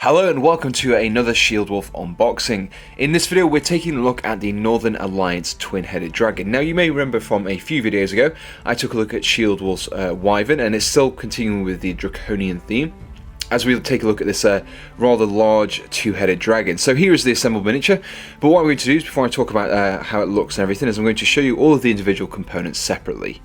Hello and welcome to another Shieldwolf unboxing. In this video we're taking a look at the Northern Alliance twin-headed dragon. Now you may remember from a few videos ago I took a look at Shieldwolf's Wyvern, and it's still continuing with the draconian theme as we take a look at this rather large two-headed dragon. So here is the assembled miniature, but what I'm going to do is, before I talk about how it looks and everything, is I'm going to show you all of the individual components separately.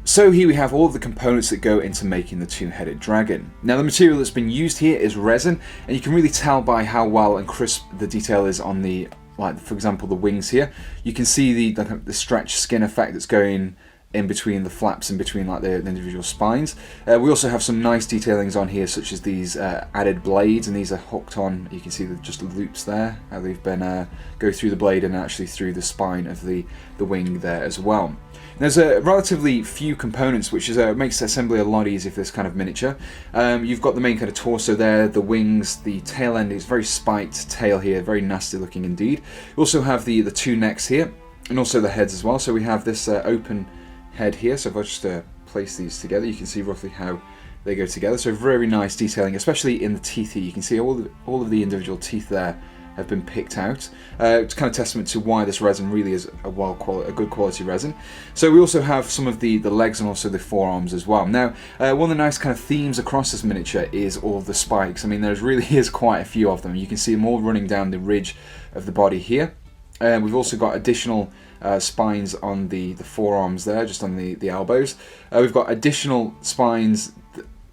So here we have all of the components that go into making the two-headed dragon. Now the material that's been used here is resin, and you can really tell by how well and crisp the detail is on the, like for example, the wings here. You can see the stretched skin effect that's going in between the flaps, in between like the individual spines. We also have some nice detailings on here, such as these added blades, and these are hooked on. You can see just the loops there, how they've been go through the blade and actually through the spine of the wing there as well. There's a relatively few components, which is makes assembly a lot easier for this kind of miniature. You've got the main kind of torso there, the wings, the tail end is very spiked tail here, very nasty looking indeed. You also have the two necks here, and also the heads as well. So we have this open head here. So if I just place these together, you can see roughly how they go together. So very nice detailing, especially in the teeth here. You can see all of the individual teeth there have been picked out. It's kind of testament to why this resin really is a good quality resin. So we also have some of the legs and also the forearms as well. Now, one of the nice kind of themes across this miniature is all of the spikes. I mean, there really is quite a few of them. You can see them all running down the ridge of the body here. We've also got additional spines on the forearms there, just on the elbows. We've got additional spines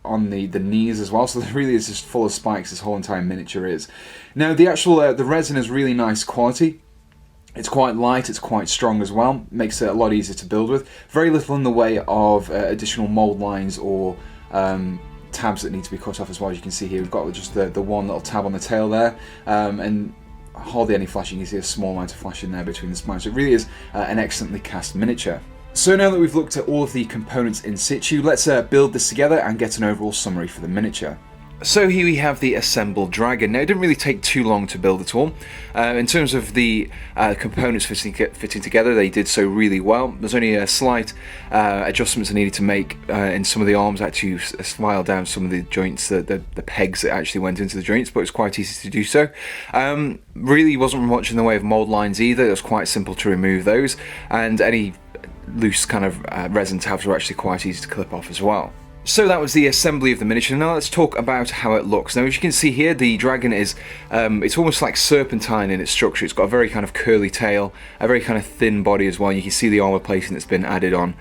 on the knees as well, so there really is just full of spikes, this whole entire miniature is. Now the actual the resin is really nice quality. It's quite light, it's quite strong as well, makes it a lot easier to build with. Very little in the way of additional mold lines or tabs that need to be cut off as well. As you can see here, we've got just the one little tab on the tail there, and hardly any flashing. You can see a small amount of flash in there between the spines. So it really is an excellently cast miniature. So now that we've looked at all of the components in situ, let's build this together and get an overall summary for the miniature. So here we have the assembled dragon. Now it didn't really take too long to build at all. In terms of the components fitting together, they did so really well. There's only a slight adjustments I needed to make in some of the arms. I had to file down some of the joints, the pegs that actually went into the joints, but it was quite easy to do so. Really wasn't much in the way of mold lines either. It was quite simple to remove those, and any loose kind of resin tabs were actually quite easy to clip off as well. So that was the assembly of the miniature. Now let's talk about how it looks. Now as you can see here, the dragon is, it's almost like serpentine in its structure. It's got a very kind of curly tail, a very kind of thin body as well. You can see the armor plating that's been added on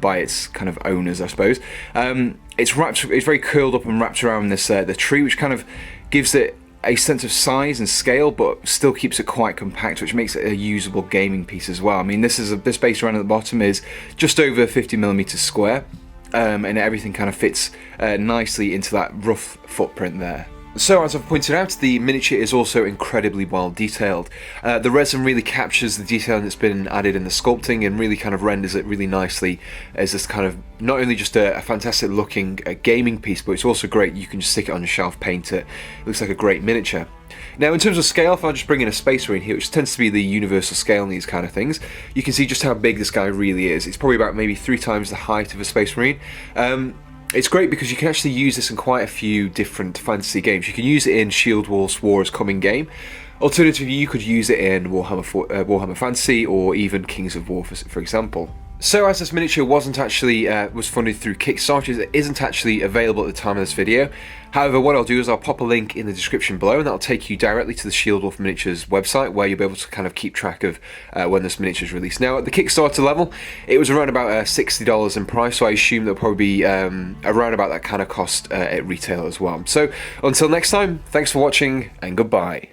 by its kind of owners, I suppose. It's very curled up and wrapped around this the tree, which kind of gives it a sense of size and scale, but still keeps it quite compact, which makes it a usable gaming piece as well. I mean, this base around at the bottom is just over 50mm square, and everything kind of fits nicely into that rough footprint there. So as I've pointed out, the miniature is also incredibly well detailed. The resin really captures the detail that's been added in the sculpting and really kind of renders it really nicely as this kind of not only just a fantastic looking gaming piece, but it's also great. You can just stick it on your shelf, paint it. It looks like a great miniature. Now in terms of scale, if I just bring in a Space Marine here, which tends to be the universal scale in these kind of things, you can see just how big this guy really is. It's probably about maybe 3 times the height of a Space Marine. It's great because you can actually use this in quite a few different fantasy games. You can use it in Shieldwolfs War is Coming game. Alternatively, you could use it in Warhammer Fantasy or even Kings of War, for example. So as this miniature wasn't actually was funded through Kickstarter, it isn't actually available at the time of this video. However, what I'll do is I'll pop a link in the description below, and that'll take you directly to the Shieldwolf Miniatures website, where you'll be able to kind of keep track of when this miniature is released. Now, at the Kickstarter level, it was around about $60 in price, so I assume there'll probably be around about that kind of cost at retail as well. So until next time, thanks for watching, and goodbye.